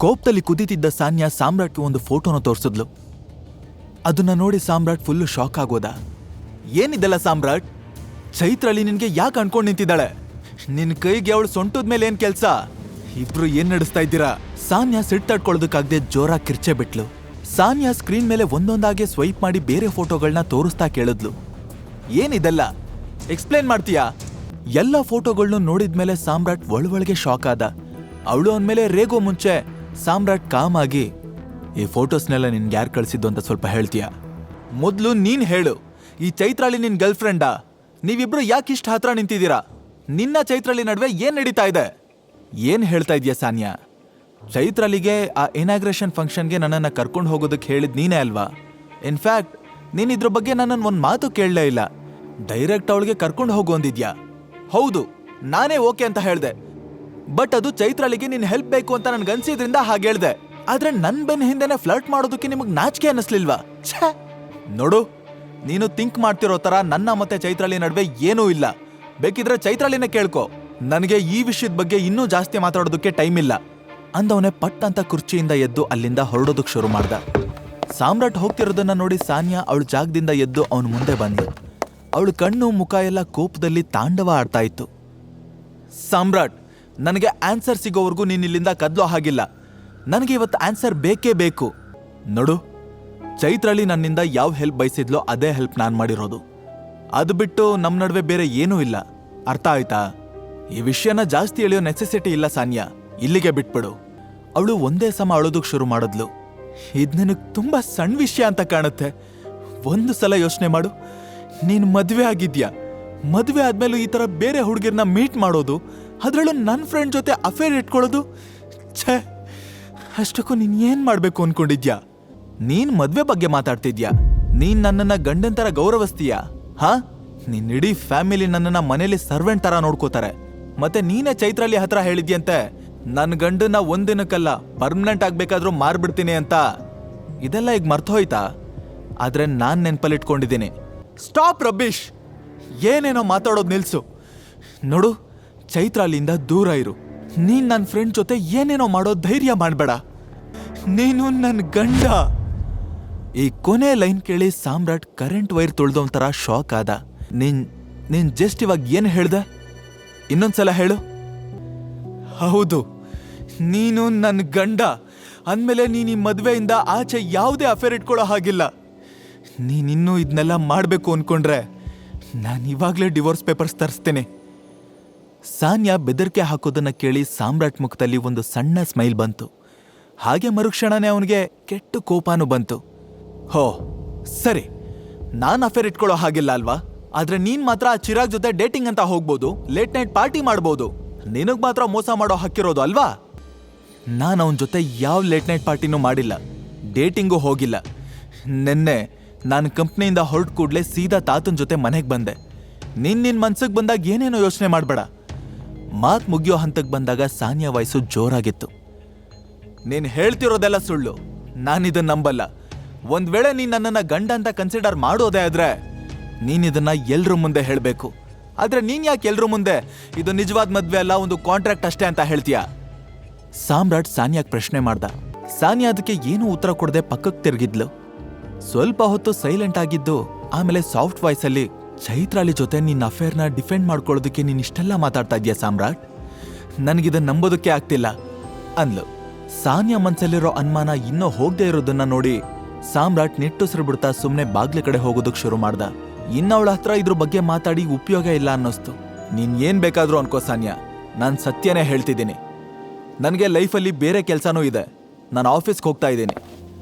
ಕೋಪದಲ್ಲಿ ಕುದೀತಿದ್ದ ಸಾನ್ಯಾ ಸಾಮ್ರಾಟ್ಗೆ ಒಂದು ಫೋಟೋನ ತೋರಿಸಿದ್ಲು. ಅದನ್ನ ನೋಡಿ ಸಾಮ್ರಾಟ್ ಫುಲ್ಲು ಶಾಕ್ ಆಗೋದ. ಏನಿದೆಲ್ಲ ಸಾಮ್ರಾಟ್? ಚೈತ್ರಳಿ ನಿನ್ಗೆ ಯಾಕೆ ಅನ್ಕೊಂಡ್ ನಿಂತಿದ್ದಾಳೆ? ನಿನ್ ಕೈಗೆ ಅವಳು ಸೊಂಟದ ಮೇಲೆ ಏನ್ ಕೆಲ್ಸ? ಇಬ್ರು ಏನ್ ನಡೆಸ್ತಾ ಇದ್ದೀರಾ? ಸಾನ್ಯಾ ಸಿಟ್ಟಾಡ್ಕೊಳ್ಳೋದಕ್ಕಾಗದೆ ಜೋರಾಗಿ ಕಿರ್ಚೆ ಬಿಟ್ಲು. ಸಾನ್ಯಾ ಸ್ಕ್ರೀನ್ ಮೇಲೆ ಒಂದೊಂದಾಗೆ ಸ್ವೈಪ್ ಮಾಡಿ ಬೇರೆ ಫೋಟೋಗಳನ್ನ ತೋರಿಸ್ತಾ ಕೇಳಿದ್ಲು, ಏನಿದೆಲ್ಲ? ಎಕ್ಸ್ಪ್ಲೇನ್ ಮಾಡ್ತೀಯಾ? ಎಲ್ಲ ಫೋಟೋಗಳ್ನು ನೋಡಿದ್ಮೇಲೆ ಸಾಮ್ರಾಟ್ ಒಳಗೆ ಶಾಕ್ ಆದ. ಅವಳು ಅಂದ್ಮೇಲೆ ರೇಗೋ ಮುಂಚೆ ಸಾಮ್ರಾಟ್ ಕಾಮ್ ಆಗಿ, ಈ ಫೋಟೋಸ್ನೆಲ್ಲ ನಿನ್ಗೆ ಯಾರು ಕಳಿಸಿದ್ದು ಅಂತ ಸ್ವಲ್ಪ ಹೇಳ್ತೀಯಾ? ಮೊದ್ಲು ನೀನ್ ಹೇಳು, ಈ ಚೈತ್ರಾಳಿ ನಿನ್ ಗರ್ಲ್ ಫ್ರೆಂಡಾ? ನೀವಿಬ್ರು ಯಾಕಿಷ್ಟು ಹತ್ರ ನಿಂತಿದ್ದೀರಾ? ನಿನ್ನ ಚೈತ್ರಾಳಿ ನಡುವೆ ಏನ್ ನಡೀತಾ ಇದೆ? ಏನ್ ಹೇಳ್ತಾ ಇದೀಯ ಸಾನ್ಯಾ? ಚೈತ್ರಾಳಿಗೆ ಆ ಇನಾಗ್ರೇಷನ್ ಫಂಕ್ಷನ್ಗೆ ನನ್ನನ್ನು ಕರ್ಕೊಂಡು ಹೋಗೋದಕ್ಕೆ ಹೇಳಿದ್ ನೀನೇ ಅಲ್ವಾ? ಇನ್ಫ್ಯಾಕ್ಟ್ ನೀನ್ ಇದ್ರ ಬಗ್ಗೆ ನನ್ನನ್ನು ಒಂದು ಮಾತು ಕೇಳಲೇ ಇಲ್ಲ. ಡೈರೆಕ್ಟ್ ಅವಳಿಗೆ ಕರ್ಕೊಂಡು ಹೋಗು ಅಂದಿದ್ಯಾ? ಹೌದು, ನಾನೇ ಓಕೆ ಅಂತ ಹೇಳ್ದೆ. ಬಟ್ ಅದು ಚೈತ್ರಾಳಿಗೆ ನಿನ್ ಹೆಲ್ಪ್ ಬೇಕು ಅಂತ ನನ್ಗನ್ಸಿದ್ರಿಂದ ಹಾಗೆ ಹೇಳ್ದೆ. ಆದ್ರೆ ನನ್ ಬೆನ್ನ ಹಿಂದೆನೆ ಫ್ಲರ್ಟ್ ಮಾಡೋದಕ್ಕೆ ನಿಮಗ್ ನಾಚಿಕೆ ಅನ್ನಿಸ್ಲಿಲ್ವಾ? ಛೇ! ನೋಡು, ನೀನು ಥಿಂಕ್ ಮಾಡ್ತಿರೋ ತರ ನನ್ನ ಮತ್ತೆ ಚೈತ್ರಾಳಿ ನಡುವೆ ಏನೂ ಇಲ್ಲ. ಬೇಕಿದ್ರೆ ಚೈತ್ರಾಳಿನೇ ಕೇಳ್ಕೊ. ನನಗೆ ಈ ವಿಷಯದ ಬಗ್ಗೆ ಇನ್ನೂ ಜಾಸ್ತಿ ಮಾತಾಡೋದಕ್ಕೆ ಟೈಮ್ ಇಲ್ಲ ಅಂದವನೇ ಪಟ್ ಅಂತ ಕುರ್ಚಿಯಿಂದ ಎದ್ದು ಅಲ್ಲಿಂದ ಹೊರಡೋದಕ್ಕೆ ಶುರು ಮಾಡ್ದ. ಸಾಮ್ರಾಟ್ ಹೋಗ್ತಿರೋದನ್ನ ನೋಡಿ ಸಾನ್ಯಾ ಅವಳ ಜಾಗದಿಂದ ಎದ್ದು ಅವನ ಮುಂದೆ ಬಂದ್ಲು. ಅವಳ ಕಣ್ಣು ಮುಖ ಎಲ್ಲ ಕೋಪದಲ್ಲಿ ತಾಂಡವ ಆಡ್ತಾ ಇತ್ತು. ಸಾಮ್ರಾಟ್, ನನಗೆ ಆನ್ಸರ್ ಸಿಗೋವರೆಗೂ ನೀನ್ ಇಲ್ಲಿಂದ ಕದ್ಲೋ ಹಾಗಿಲ್ಲ. ನನಗೆ ಇವತ್ತು ಆನ್ಸರ್ ಬೇಕೇ ಬೇಕು. ನೋಡು, ಚೈತ್ರಾಳಿ ನನ್ನಿಂದ ಯಾವ ಹೆಲ್ಪ್ ಬಯಸಿದ್ಲೋ ಅದೇ ಹೆಲ್ಪ್ ನಾನು ಮಾಡಿರೋದು. ಅದು ಬಿಟ್ಟು ನಮ್ಮ ನಡುವೆ ಬೇರೆ ಏನೂ ಇಲ್ಲ. ಅರ್ಥ ಆಯ್ತಾ? ಈ ವಿಷಯನ ಜಾಸ್ತಿ ಎಳೆಯೋ ನೆಸೆಸಿಟಿ ಇಲ್ಲ ಸಾನ್ಯಾ. ಇಲ್ಲಿಗೆ ಬಿಟ್ಬಿಡು. ಅವಳು ಒಂದೇ ಸಮ ಅಳೋದಕ್ಕೆ ಶುರು ಮಾಡಿದ್ಲು. ಇದು ನನಗೆ ತುಂಬಾ ಸಣ್ಣ ವಿಷಯ ಅಂತ ಕಾಣುತ್ತೆ. ಒಂದು ಸಲ ಯೋಚನೆ ಮಾಡು, ನೀನು ಮದುವೆ ಆಗಿದ್ಯಾ. ಮದುವೆ ಆದ್ಮೇಲೂ ಈ ತರ ಬೇರೆ ಹುಡುಗಿರ್ನ ಮೀಟ್ ಮಾಡೋದು, ಅದ್ರಲ್ಲೂ ನನ್ನ ಫ್ರೆಂಡ್ ಜೊತೆ ಅಫೇರ್ ಇಟ್ಕೊಳ್ಳೋದು, ಛೇ! ಅಷ್ಟಕ್ಕೂ ನೀನ್ ಏನ್ ಮಾಡ್ಬೇಕು ಅನ್ಕೊಂಡಿದ್ಯಾ? ನೀನ್ ಮದ್ವೆ ಬಗ್ಗೆ ಮಾತಾಡ್ತಿದ್ಯಾ? ನೀನ್ ನನ್ನನ್ನ ಗಂಡನ್ ತರ ಗೌರವಿಸ್ತೀಯಾ? ಹಾ? ನಿನ್ ಇಡೀ ಫ್ಯಾಮಿಲಿ ನನ್ನನ್ನ ಮನೇಲಿ ಸರ್ವೆಂಟ್ ತರ ನೋಡ್ಕೋತಾರೆ. ಮತ್ತೆ ನೀನೇ ಚೈತ್ರಾಳಿ ಹತ್ರ ಹೇಳಿದ್ಯಂತೆ, ನನ್ ಗಂಡನ್ನ ಒಂದಿನಕ್ಕಲ್ಲ ಪರ್ಮನೆಂಟ್ ಆಗ್ಬೇಕಾದ್ರೂ ಮಾರ್ಬಿಡ್ತೀನಿ ಅಂತ. ಇದೆಲ್ಲ ಈಗ ಮರ್ತೋಯ್ತಾ? ಆದ್ರೆ ನಾನ್ ನೆನ್ಪಲ್ಲಿಟ್ಕೊಂಡಿದ್ದೀನಿ. ಸ್ಟಾಪ್ ರಬೀಶ್! ಏನೇನೋ ಮಾತಾಡೋದು ನಿಲ್ಸು. ನೋಡು, ಚೈತ್ರಾಳಿಯಿಂದ ದೂರ ಇರು. ನೀನ್ ನನ್ನ ಫ್ರೆಂಡ್ ಜೊತೆ ಏನೇನೋ ಮಾಡೋ ಧೈರ್ಯ ಮಾಡಬೇಡ. ನೀನು ನನ್ನ ಗಂಡ. ಈ ಕೊನೆ ಲೈನ್ ಕೇಳಿ ಸಾಮ್ರಾಟ್ ಕರೆಂಟ್ ವೈರ್ ತುಳ್ದೊಂಥರ ಶಾಕ್ ಆದ. ನೀನ್ ಜಸ್ಟ್ ಇವಾಗ ಏನ್ ಹೇಳ್ದೆ? ಇನ್ನೊಂದ್ಸಲ ಹೇಳು. ಹೌದು, ನೀನು ನನ್ನ ಗಂಡ ಅಂದ್ಮೇಲೆ ನೀನ್ ಈ ಮದ್ವೆಯಿಂದ ಆಚೆ ಯಾವುದೇ ಅಫೇರ್ ಇಟ್ಕೊಳ್ಳೋ ಹಾಗಿಲ್ಲ. ನೀನಿನ್ನೂ ಇದನ್ನೆಲ್ಲ ಮಾಡಬೇಕು ಅನ್ಕೊಂಡ್ರೆ ನಾನು ಇವಾಗಲೇ ಡಿವೋರ್ಸ್ ಪೇಪರ್ಸ್ ತರಿಸ್ತೇನೆ. ಸಾನ್ಯಾ ಬೆದರಿಕೆ ಹಾಕೋದನ್ನ ಕೇಳಿ ಸಾಮ್ರಾಟ್ ಮುಖದಲ್ಲಿ ಒಂದು ಸಣ್ಣ ಸ್ಮೈಲ್ ಬಂತು. ಹಾಗೆ ಮರುಕ್ಷಣನೇ ಅವನಿಗೆ ಕೆಟ್ಟ ಕೋಪಾನು ಬಂತು. ಹೋ ಸರಿ, ನಾನು ಅಫೇರ್ ಇಟ್ಕೊಳ್ಳೋ ಹಾಗಿಲ್ಲ ಅಲ್ವಾ? ಆದ್ರೆ ನೀನ್ ಮಾತ್ರ ಆ ಚಿರಾಗ್ ಜೊತೆ ಡೇಟಿಂಗ್ ಅಂತ ಹೋಗ್ಬೋದು, ಲೇಟ್ ನೈಟ್ ಪಾರ್ಟಿ ಮಾಡ್ಬೋದು. ನಿನಗ್ ಮಾತ್ರ ಮೋಸ ಮಾಡೋ ಹಕ್ಕಿರೋದು ಅಲ್ವಾ? ನಾನು ಅವನ ಜೊತೆ ಯಾವ ಲೇಟ್ ನೈಟ್ ಪಾರ್ಟಿನೂ ಮಾಡಿಲ್ಲ, ಡೇಟಿಂಗೂ ಹೋಗಿಲ್ಲ. ನೆನ್ನೆ ನಾನು ಕಂಪ್ನಿಯಿಂದ ಹೊರಟ ಕೂಡಲೇ ಸೀದಾ ತಾತನ ಜೊತೆ ಮನೆಗೆ ಬಂದೆ. ನಿನ್ ಮನ್ಸಿಗೆ ಬಂದಾಗ ಏನೇನೋ ಯೋಚನೆ ಮಾಡಬೇಡ. ಮಾತ್ ಮುಗಿಯೋ ಹಂತಕ್ಕೆ ಬಂದಾಗ ಸಾನ್ಯಾ ವಾಯ್ಸು ಜೋರಾಗಿತ್ತು. ನೀನ್ ಹೇಳ್ತಿರೋದೆಲ್ಲ ಸುಳ್ಳು, ನಾನಿದನ್ನ ನಂಬಲ್ಲ. ಒಂದ್ ವೇಳೆ ನೀನ್ ನನ್ನನ್ನ ಗಂಡ ಅಂತ ಕನ್ಸಿಡರ್ ಮಾಡೋದೇ ಆದ್ರೆ ನೀನಿದನ್ನ ಎಲ್ರ ಮುಂದೆ ಹೇಳ್ಬೇಕು. ಆದ್ರೆ ನೀನ್ ಯಾಕೆ ಎಲ್ರ ಮುಂದೆ ಇದು ನಿಜವಾದ ಮದ್ವೆ ಅಲ್ಲ, ಒಂದು ಕಾಂಟ್ರಾಕ್ಟ್ ಅಷ್ಟೇ ಅಂತ ಹೇಳ್ತೀಯಾ? ಸಾಮ್ರಾಟ್ ಸಾನ್ಯಾಗ್ ಪ್ರಶ್ನೆ ಮಾಡ್ದ. ಸಾನ್ಯಾ ಅದಕ್ಕೆ ಏನೂ ಉತ್ತರ ಕೊಡದೆ ಪಕ್ಕಕ್ಕೆ ತಿರುಗಿದ್ಲು. ಸ್ವಲ್ಪ ಹೊತ್ತು ಸೈಲೆಂಟ್ ಆಗಿದ್ದು ಆಮೇಲೆ ಸಾಫ್ಟ್ ವಾಯ್ಸಲ್ಲಿ, ಚೈತ್ರಾಳಿ ಜೊತೆ ನಿನ್ನ ಅಫೇರ್ನ ಡಿಫೆಂಡ್ ಮಾಡ್ಕೊಳ್ಳೋದಕ್ಕೆ ನೀನ್ ಇಷ್ಟೆಲ್ಲ ಮಾತಾಡ್ತಾ ಇದೀಯ ಸಾಮ್ರಾಟ್? ನನಗಿದನ್ನ ನಂಬೋದಕ್ಕೆ ಆಗ್ತಿಲ್ಲ ಅಂದ್ಲು. ಸಾನ್ಯಾ ಮನ್ಸಲ್ಲಿರೋ ಅನುಮಾನ ಇನ್ನೂ ಹೋಗದೆ ಇರೋದನ್ನ ನೋಡಿ ಸಾಮ್ರಾಟ್ ನಿಟ್ಟುಸಿರು ಬಿಡ್ತಾ ಸುಮ್ಮನೆ ಬಾಗ್ಲ ಕಡೆ ಹೋಗೋದಕ್ಕೆ ಶುರು ಮಾಡ್ದ. ಇನ್ನವಳ ಹತ್ರ ಇದ್ರ ಬಗ್ಗೆ ಮಾತಾಡಿ ಉಪಯೋಗ ಇಲ್ಲ ಅನ್ನಿಸ್ತು. ನೀನ್ ಏನ್ ಬೇಕಾದ್ರೂ ಅನ್ಕೋ ಸಾನ್ಯಾ, ನಾನ್ ಸತ್ಯನೇ ಹೇಳ್ತಿದ್ದೀನಿ. ನನಗೆ ಲೈಫಲ್ಲಿ ಬೇರೆ ಕೆಲಸನೂ ಇದೆ, ನಾನು ಆಫೀಸ್ಗೆ ಹೋಗ್ತಾ ಇದ್ದೀನಿ.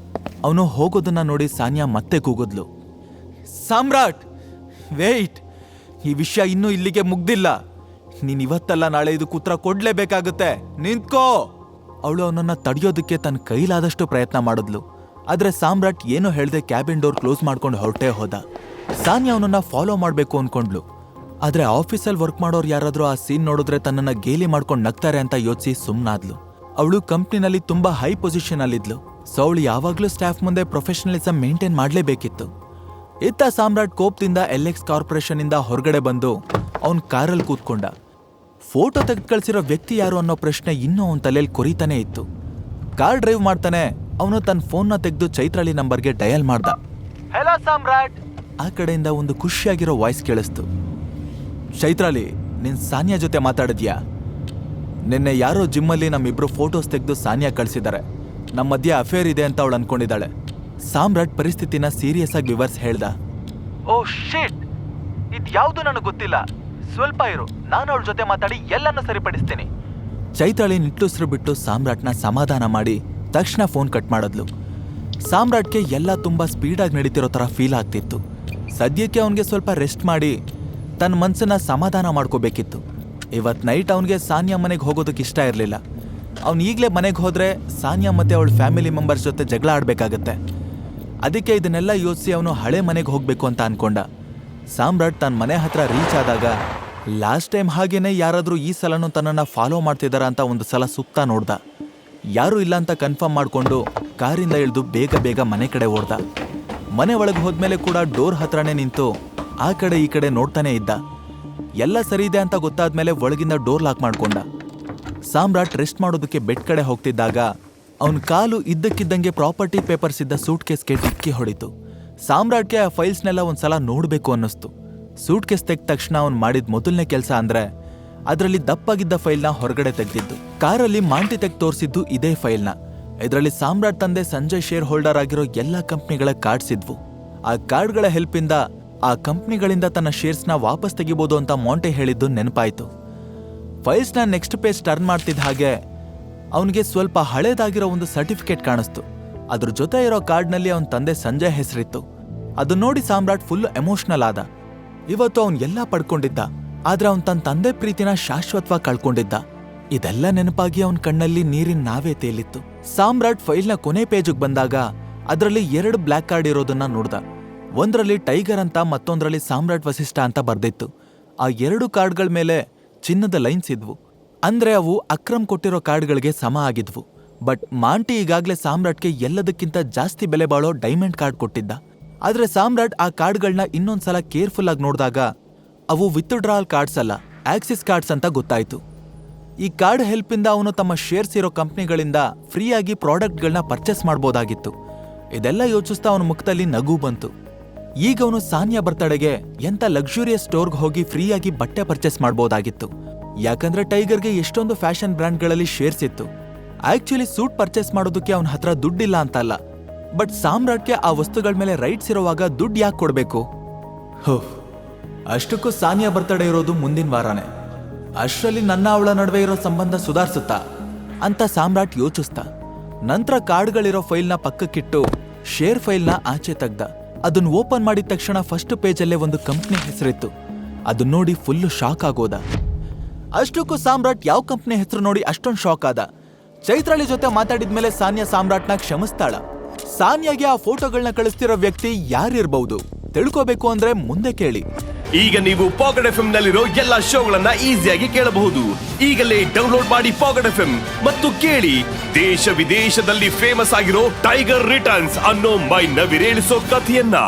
ಅವನು ಹೋಗೋದನ್ನ ನೋಡಿ ಸಾನ್ಯಾ ಮತ್ತೆ ಕೂಗಿದ್ಲು. ಸಾಮ್ರಾಟ್ ವೇಟ್, ಈ ವಿಷಯ ಇನ್ನೂ ಇಲ್ಲಿಗೆ ಮುಗ್ದಿಲ್ಲ. ನೀನ್ ಇವತ್ತಲ್ಲ ನಾಳೆ ಇದಕ್ಕೆ ಉತ್ತರ ಕೊಡ್ಲೇಬೇಕಾಗುತ್ತೆ. ನಿಂತ್ಕೋ. ಅವಳು ಅವನನ್ನ ತಡೆಯೋದಕ್ಕೆ ತನ್ನ ಕೈಲಾದಷ್ಟು ಪ್ರಯತ್ನ ಮಾಡಿದ್ಲು. ಆದ್ರೆ ಸಾಮ್ರಾಟ್ ಏನೋ ಹೇಳ್ದೆ ಕ್ಯಾಬಿನ್ ಡೋರ್ ಕ್ಲೋಸ್ ಮಾಡ್ಕೊಂಡು ಹೊರಟೇ ಹೋದ. ಸಾನ್ಯಾ ಅವನನ್ನ ಫಾಲೋ ಮಾಡ್ಬೇಕು ಅನ್ಕೊಂಡ್ಲು. ಆದ್ರೆ ಆಫೀಸಲ್ಲಿ ವರ್ಕ್ ಮಾಡೋರು ಯಾರಾದ್ರೂ ಆ ಸೀನ್ ನೋಡಿದ್ರೆ ತನ್ನನ್ನ ಗೇಲಿ ಮಾಡ್ಕೊಂಡು ನಗ್ತಾರೆ ಅಂತ ಯೋಚಿಸಿ ಸುಮ್ನಾದ್ಲು. ಅವಳು ಕಂಪ್ನಿನಲ್ಲಿ ತುಂಬಾ ಹೈ ಪೊಸಿಷನ್ ಅಲ್ಲಿದ್ಲು. ಸೊ ಅವಳು ಯಾವಾಗ್ಲೂ ಸ್ಟಾಫ್ ಮುಂದೆ ಪ್ರೊಫೆಷನಲಿಸಂ ಮೇಂಟೈನ್ ಮಾಡ್ಲೇಬೇಕಿತ್ತು. ಇತ್ತ ಸಾಮ್ರಾಟ್ ಕೋಪದಿಂದ ಎಲ್ಎಕ್ಸ್ ಕಾರ್ಪೊರೇಷನ್ ಇಂದ ಹೊರಗಡೆ ಬಂದು ಅವನ್ ಕಾರಲ್ಲಿ ಕೂತ್ಕೊಂಡ. ಫೋಟೋ ತೆಗೆದು ಕಳಿಸಿರೋ ವ್ಯಕ್ತಿ ಯಾರು ಅನ್ನೋ ಪ್ರಶ್ನೆ ಇನ್ನೂ ಅವನ ತಲೆಯಲ್ಲಿ ಕೊರಿತಾನೆ ಇತ್ತು. ಕಾರ್ ಡ್ರೈವ್ ಮಾಡ್ತಾನೆ ಅವನು ತನ್ನ ಫೋನ್ನ ತೆಗೆದು ಚೈತ್ರಾಳಿ ನಂಬರ್ಗೆ ಡಯಲ್ ಮಾಡ್ದ. ಹೆಲೋ ಸಾಮ್ರಾಟ್. ಆ ಕಡೆಯಿಂದ ಒಂದು ಖುಷಿಯಾಗಿರೋ ವಾಯ್ಸ್ ಕೇಳಿಸ್ತು. ಚೈತ್ರಾಳಿ, ನೀನ್ ಸಾನಿಯಾ ಜೊತೆ ಮಾತಾಡಿದ್ಯಾ? ನಿನ್ನೆ ಯಾರೋ ಜಿಮ್ಮಲ್ಲಿ ನಮ್ಮಿಬ್ರು ಫೋಟೋಸ್ ತೆಗೆದು ಸಾನಿಯಾ ಕಳಿಸಿದ್ದಾರೆ. ನಮ್ಮ ಮಧ್ಯೆ ಅಫೇರ್ ಇದೆ ಅಂತ ಅವಳು ಅನ್ಕೊಂಡಿದ್ದಾಳೆ. ಸಾಮ್ರಾಟ್ ಪರಿಸ್ಥಿತಿನ ಸೀರಿಯಸ್ ಆಗಿ ವಿವರಿಸಿ ಹೇಳ್ದ. ಓ ಶಿಟ್, ಇದ್ಯಾವುದು ನನಗೆ ಗೊತ್ತಿಲ್ಲ. ಸ್ವಲ್ಪ ಇರು, ನಾನು ಅವಳ ಜೊತೆ ಮಾತಾಡಿ ಎಲ್ಲನೂ ಸರಿಪಡಿಸ್ತೀನಿ. ಚೈತ್ರಾಳಿ ನಿಟ್ಟುಸಿರು ಬಿಟ್ಟು ಸಾಮ್ರಾಟ್ನ ಸಮಾಧಾನ ಮಾಡಿ ತಕ್ಷಣ ಫೋನ್ ಕಟ್ ಮಾಡಿದ್ಲು. ಸಾಮ್ರಾಟ್ಗೆ ಎಲ್ಲ ತುಂಬಾ ಸ್ಪೀಡಾಗಿ ನಡೀತಿರೋ ಥರ ಫೀಲ್ ಆಗ್ತಿತ್ತು. ಸದ್ಯಕ್ಕೆ ಅವನಿಗೆ ಸ್ವಲ್ಪ ರೆಸ್ಟ್ ಮಾಡಿ ತನ್ನ ಮನಸ್ಸನ್ನ ಸಮಾಧಾನ ಮಾಡ್ಕೋಬೇಕಿತ್ತು. ಇವತ್ತು ನೈಟ್ ಅವನಿಗೆ ಸಾನಿಯಾ ಮನೆಗೆ ಹೋಗೋದಕ್ಕೆ ಇಷ್ಟ ಇರಲಿಲ್ಲ. ಅವ್ನು ಈಗಲೇ ಮನೆಗೆ ಹೋದರೆ ಸಾನಿಯಾ ಮತ್ತು ಅವಳ ಫ್ಯಾಮಿಲಿ ಮೆಂಬರ್ಸ್ ಜೊತೆ ಜಗಳ ಆಡಬೇಕಾಗತ್ತೆ. ಅದಕ್ಕೆ ಇದನ್ನೆಲ್ಲ ಯೋಚಿಸಿ ಅವನು ಹಳೆ ಮನೆಗೆ ಹೋಗಬೇಕು ಅಂತ ಅನ್ಕೊಂಡ. ಸಾಮ್ರಾಟ್ ತನ್ನ ಮನೆ ಹತ್ರ ರೀಚ್ ಆದಾಗ ಲಾಸ್ಟ್ ಟೈಮ್ ಹಾಗೇನೆ ಯಾರಾದರೂ ಈ ಸಲನೂ ತನ್ನನ್ನು ಫಾಲೋ ಮಾಡ್ತಿದ್ದಾರ ಅಂತ ಒಂದು ಸಲ ಸುತ್ತ ನೋಡ್ದ. ಯಾರೂ ಇಲ್ಲ ಅಂತ ಕನ್ಫರ್ಮ್ ಮಾಡಿಕೊಂಡು ಕಾರಿಂದ ಇಳಿದು ಬೇಗ ಬೇಗ ಮನೆ ಕಡೆ ಓಡ್ದ. ಮನೆ ಒಳಗೆ ಹೋದ್ಮೇಲೆ ಕೂಡ ಡೋರ್ ಹತ್ರನೇ ನಿಂತು ಆ ಕಡೆ ಈ ಕಡೆ ನೋಡ್ತಾನೆ ಇದ್ದ. ಎಲ್ಲ ಸರಿ ಇದೆ ಅಂತ ಗೊತ್ತಾದ್ಮೇಲೆ ಒಳಗಿಂದ ಡೋರ್ ಲಾಕ್ ಮಾಡ್ಕೊಂಡ. ಸಾಮ್ರಾಟ್ ರೆಸ್ಟ್ ಮಾಡೋದಕ್ಕೆ ಬೆಡ್ ಕಡೆ ಹೋಗ್ತಿದ್ದಾಗ ಅವನ ಕಾಲು ಇದ್ದಕ್ಕಿದ್ದಂಗೆ ಪ್ರಾಪರ್ಟಿ ಪೇಪರ್ಸ್ ಇದ್ದ ಸೂಟ್ ಕೇಸ್ಗೆ ಡಿಕ್ಕಿ ಹೊಡಿತು. ಸಾಮ್ರಾಟ್ಗೆ ಆ ಫೈಲ್ಸ್ನೆಲ್ಲ ಒಂದ್ಸಲ ನೋಡ್ಬೇಕು ಅನ್ನಿಸ್ತು. ಸೂಟ್ ಕೇಸ್ ತೆಗ್ದ ತಕ್ಷಣ ಅವ್ನು ಮಾಡಿದ ಮೊದಲನೇ ಕೆಲಸ ಅಂದ್ರೆ ಅದರಲ್ಲಿ ದಪ್ಪಾಗಿದ್ದ ಫೈಲ್ನ ಹೊರಗಡೆ ತೆಗೆದಿದ್ದು. ಕಾರಲ್ಲಿ ಮಾಂಟಿ ತೆಗೆದು ತೋರಿಸಿದ್ದು ಇದೇ ಫೈಲ್ನ. ಇದರಲ್ಲಿ ಸಾಮ್ರಾಟ್ ತಂದೆ ಸಂಜಯ್ ಶೇರ್ ಹೋಲ್ಡರ್ ಆಗಿರೋ ಎಲ್ಲ ಕಂಪ್ನಿಗಳ ಕಾರ್ಡ್ಸ್ ಇದ್ವು. ಆ ಕಾರ್ಡ್ಗಳ ಹೆಲ್ಪಿಂದ ಆ ಕಂಪ್ನಿಗಳಿಂದ ತನ್ನ ಶೇರ್ಸ್ನ ವಾಪಸ್ ತೆಗಿಬೋದು ಅಂತ ಮಾಂಟೆ ಹೇಳಿದ್ದು ನೆನಪಾಯ್ತು. ಫೈಲ್ಸ್ನ ನೆಕ್ಸ್ಟ್ ಪೇಜ್ ಟರ್ನ್ ಮಾಡ್ತಿದ್ದ ಹಾಗೆ ಅವನಿಗೆ ಸ್ವಲ್ಪ ಹಳೇದಾಗಿರೋ ಒಂದು ಸರ್ಟಿಫಿಕೇಟ್ ಕಾಣಿಸ್ತು. ಅದ್ರ ಜೊತೆ ಇರೋ ಕಾರ್ಡ್ನಲ್ಲಿ ಅವನ ತಂದೆ ಸಂಜಯ್ ಹೆಸರಿತ್ತು. ಅದು ನೋಡಿ ಸಾಮ್ರಾಟ್ ಫುಲ್ ಎಮೋಷನಲ್ ಆದ. ಇವತ್ತು ಅವನ್ ಎಲ್ಲ ಪಡ್ಕೊಂಡಿದ್ದ, ಆದ್ರೆ ಅವನ್ ತನ್ನ ತಂದೆ ಪ್ರೀತಿನ ಶಾಶ್ವತವಾಗಿ ಕಳ್ಕೊಂಡಿದ್ದ. ಇದೆಲ್ಲ ನೆನಪಾಗಿ ಅವನ ಕಣ್ಣಲ್ಲಿ ನೀರಿನ ನಾವೇ ತೇಲಿತ್ತು. ಸಾಮ್ರಾಟ್ ಫೈಲ್ನ ಕೊನೆ ಪೇಜ್ಗೆ ಬಂದಾಗ ಅದರಲ್ಲಿ 2 ಬ್ಲ್ಯಾಕ್ ಕಾರ್ಡ್ ಇರೋದನ್ನ ನೋಡ್ದ. ಒಂದರಲ್ಲಿ ಟೈಗರ್ ಅಂತ, ಮತ್ತೊಂದರಲ್ಲಿ ಸಾಮ್ರಾಟ್ ವಸಿಷ್ಠ ಅಂತ ಬರ್ದಿತ್ತು. ಆ 2 ಕಾರ್ಡ್ಗಳ ಮೇಲೆ ಚಿನ್ನದ ಲೈನ್ಸ್ ಇದ್ವು. ಅಂದ್ರೆ ಅವು ಅಕ್ರಮ್ ಕೊಟ್ಟಿರೋ ಕಾರ್ಡ್ಗಳಿಗೆ ಸಮ ಆಗಿದ್ವು. ಬಟ್ ಮಾಂಟಿ ಈಗಾಗ್ಲೇ ಸಾಮ್ರಾಟ್ಗೆ ಎಲ್ಲದಕ್ಕಿಂತ ಜಾಸ್ತಿ ಬೆಲೆ ಬಾಳೋ ಡೈಮಂಡ್ ಕಾರ್ಡ್ ಕೊಟ್ಟಿದ್ದ. ಆದ್ರೆ ಸಾಮ್ರಾಟ್ ಆ ಕಾರ್ಡ್ಗಳನ್ನ ಇನ್ನೊಂದ್ಸಲ ಕೇರ್ಫುಲ್ ಆಗಿ ನೋಡಿದಾಗ ಅವು ವಿತ್ಡ್ರಾಲ್ ಕಾರ್ಡ್ಸ್ ಅಲ್ಲ, ಆಕ್ಸಿಸ್ ಕಾರ್ಡ್ಸ್ ಅಂತ ಗೊತ್ತಾಯ್ತು. ಈ ಕಾರ್ಡ್ ಹೆಲ್ಪಿಂದ ಅವನು ತಮ್ಮ ಶೇರ್ಸ್ ಇರೋ ಕಂಪ್ನಿಗಳಿಂದ ಫ್ರೀಯಾಗಿ ಪ್ರಾಡಕ್ಟ್ಗಳನ್ನ ಪರ್ಚೇಸ್ ಮಾಡ್ಬೋದಾಗಿತ್ತು. ಇದೆಲ್ಲ ಯೋಚಿಸ್ತಾ ಅವನ ಮುಖದಲ್ಲಿ ನಗು ಬಂತು. ಈಗ ಅವನು ಸಾನಿಯಾ ಬರ್ತಡೆಗೆ ಎಂತ ಲಕ್ಸುರಿಯಸ್ ಸ್ಟೋರ್ಗೆ ಹೋಗಿ ಫ್ರೀಯಾಗಿ ಬಟ್ಟೆ ಪರ್ಚೇಸ್ ಮಾಡ್ಬೋದಾಗಿತ್ತು. ಯಾಕಂದ್ರೆ ಟೈಗರ್ಗೆ ಎಷ್ಟೊಂದು ಫ್ಯಾಷನ್ ಬ್ರ್ಯಾಂಡ್ಗಳಲ್ಲಿ ಶೇರ್ಸ್ ಇತ್ತು. ಆಕ್ಚುಲಿ ಸೂಟ್ ಪರ್ಚೇಸ್ ಮಾಡೋದಕ್ಕೆ ಅವನ ಹತ್ರ ದುಡ್ಡಿಲ್ಲ ಅಂತಲ್ಲ, ಬಟ್ ಸಾಮ್ರಾಟ್ಗೆ ಆ ವಸ್ತುಗಳ ಮೇಲೆ ರೈಟ್ಸ್ ಇರುವಾಗ ದುಡ್ಡು ಯಾಕೆ ಕೊಡ್ಬೇಕು? ಹೋ, ಅಷ್ಟಕ್ಕೂ ಸಾನಿಯಾ ಬರ್ತಡೇ ಇರೋದು ಮುಂದಿನ ವಾರನೇ. ಅಷ್ಟರಲ್ಲಿ ನನ್ನ ಅವಳ ನಡುವೆ ಇರೋ ಸಂಬಂಧ ಸುಧಾರಿಸುತ್ತಾ ಅಂತ ಸಾಮ್ರಾಟ್ ಯೋಚಿಸ್ತಾ ನಂತರ ಕಾರ್ಡ್ಗಳಿರೋ ಫೈಲ್ನ ಪಕ್ಕಕ್ಕಿಟ್ಟು ಶೇರ್ ಫೈಲ್ನ ಆಚೆ ತೆಗ್ದ. ಅದನ್ನ ಓಪನ್ ಮಾಡಿದ ತಕ್ಷಣ ಫಸ್ಟ್ ಪೇಜಲ್ಲೇ ಒಂದು ಕಂಪ್ನಿ ಹೆಸರಿತ್ತು. ಅದನ್ನ ನೋಡಿ ಫುಲ್ ಶಾಕ್ ಆಗೋದ. ಅಷ್ಟಕ್ಕೂ ಸಾಮ್ರಾಟ್ ಯಾವ ಕಂಪ್ನಿ ಹೆಸರು ನೋಡಿ ಅಷ್ಟೊಂದು ಶಾಕ್ ಆದ. ಚೈತ್ರಾಳಿ ಜೊತೆ ಮಾತಾಡಿದ್ಮೇಲೆ ಸಾನಿಯಾ ಸಾಮ್ರಾಟ್ನ ಕ್ಷಮಿಸ್ತಾಳ. ಸಾನಿಯಾಗೆ ಆ ಫೋಟೋಗಳನ್ನ ಕಳಿಸ್ತಿರೋ ವ್ಯಕ್ತಿ ಯಾರಿರ್ಬಹುದು ತಿಳ್ಕೋಬೇಕು ಅಂದ್ರೆ ಮುಂದೆ ಕೇಳಿ. ಈಗ ನೀವು ಪಾಕೆಟ್ ಎಫ್ಎಂ ನಲ್ಲಿರೋ ಎಲ್ಲಾ ಶೋಗಳನ್ನ ಈಸಿಯಾಗಿ ಕೇಳಬಹುದು. ಈಗಲೇ ಡೌನ್ಲೋಡ್ ಮಾಡಿ ಪಾಕೆಟ್ ಎಫ್ಎಂ ಮತ್ತು ಕೇಳಿ ದೇಶ ವಿದೇಶದಲ್ಲಿ ಫೇಮಸ್ ಆಗಿರೋ ಟೈಗರ್ ರಿಟರ್ನ್ಸ್ ಅನ್ನೋ ಮೈ ನವಿರೇಳಿಸೋ ಕಥೆಯನ್ನ.